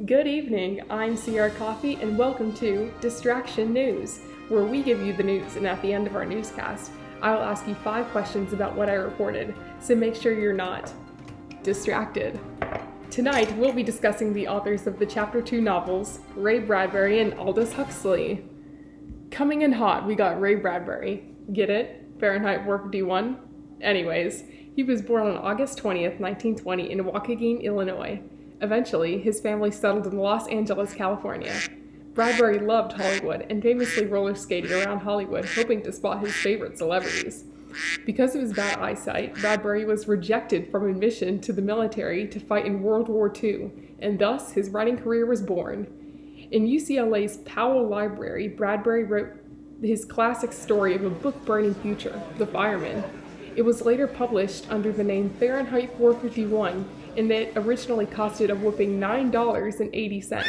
Good evening, I'm CR Coffee and welcome to Distraction News, where we give you the news and at the end of our newscast, I will ask you 5 questions about what I reported, so make sure you're not distracted. Tonight, we'll be discussing the authors of the Chapter 2 novels, Ray Bradbury and Aldous Huxley. Coming in hot, we got Ray Bradbury. Get it? Fahrenheit 451? Anyways, he was born on August 20th, 1920 in Waukegan, Illinois. Eventually, his family settled in Los Angeles, California. Bradbury loved Hollywood and famously roller skated around Hollywood, hoping to spot his favorite celebrities. Because of his bad eyesight, Bradbury was rejected from admission to the military to fight in World War II, and thus his writing career was born. In UCLA's Powell Library, Bradbury wrote his classic story of a book-burning future, The Fireman. It was later published under the name Fahrenheit 451, and it originally costed a whopping $9.80.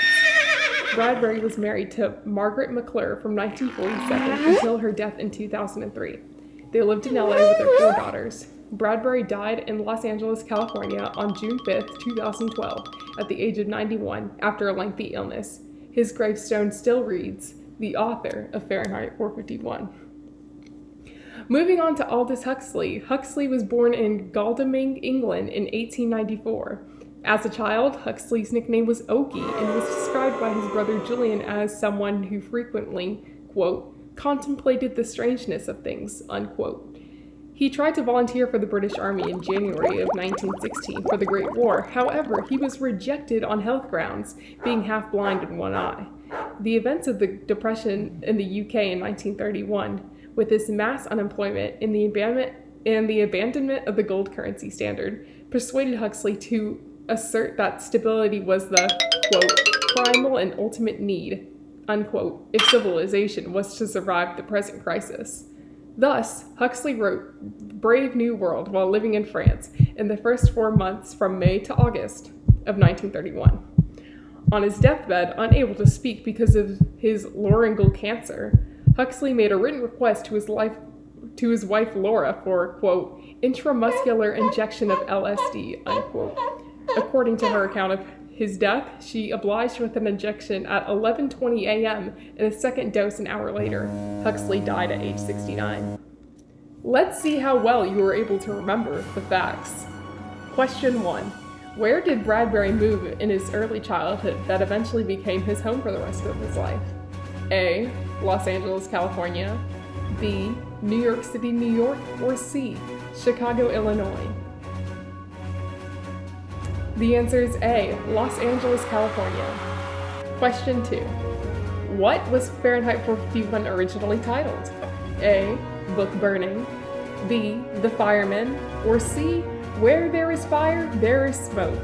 Bradbury was married to Margaret McClure from 1947 until her death in 2003. They lived in LA with their 4 daughters. Bradbury died in Los Angeles, California on June 5, 2012, at the age of 91 after a lengthy illness. His gravestone still reads, "The author of Fahrenheit 451. Moving on to Aldous Huxley. Huxley was born in Godalming, England in 1894. As a child, Huxley's nickname was Okie and was described by his brother Julian as someone who frequently, quote, contemplated the strangeness of things, unquote. He tried to volunteer for the British Army in January of 1916 for the Great War. However, he was rejected on health grounds, being half blind in one eye. The events of the Depression in the UK in 1931, with its mass unemployment and the abandonment of the gold currency standard, persuaded Huxley to assert that stability was the, quote, primal and ultimate need, unquote, if civilization was to survive the present crisis. Thus, Huxley wrote Brave New World while living in France in the first 4 months from May to August of 1931. On his deathbed, unable to speak because of his laryngeal cancer, Huxley made a written request to his wife Laura for, quote, intramuscular injection of LSD, unquote. According to her account of his death, she obliged with an injection at 11:20 a.m. and a second dose an hour later. Huxley died at age 69. Let's see how well you were able to remember the facts. Question 1. Where did Bradbury move in his early childhood that eventually became his home for the rest of his life? A. Los Angeles, California. B. New York City, New York. Or C. Chicago, Illinois. The answer is A. Los Angeles, California. Question 2. What was Fahrenheit 451 originally titled? A. Book Burning. B. The Fireman. Or C. Where there is fire, there is smoke.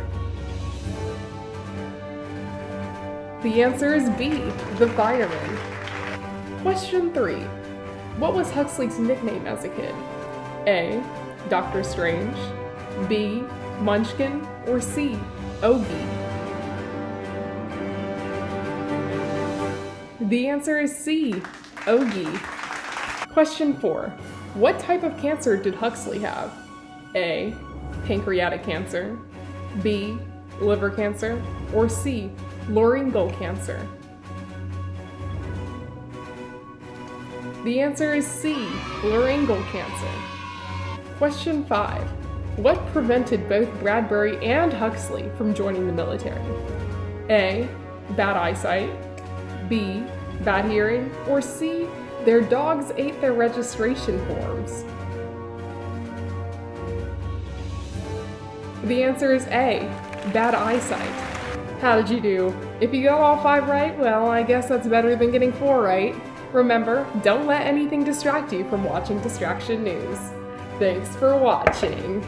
The answer is B. The Fireman. Question 3. What was Huxley's nickname as a kid? A. Dr. Strange. B. Munchkin. Or C. Ogie. The answer is C. Ogie. Question 4. What type of cancer did Huxley have? A. Pancreatic cancer. B. Liver cancer. Or C. Laryngeal cancer. The answer is C. Laryngeal cancer. Question 5. What prevented both Bradbury and Huxley from joining the military? A. Bad eyesight. B. Bad hearing. Or C. Their dogs ate their registration forms. The answer is A. Bad eyesight. How did you do? If you got all 5 right, well, I guess that's better than getting 4 right. Remember, don't let anything distract you from watching Distraction News. Thanks for watching.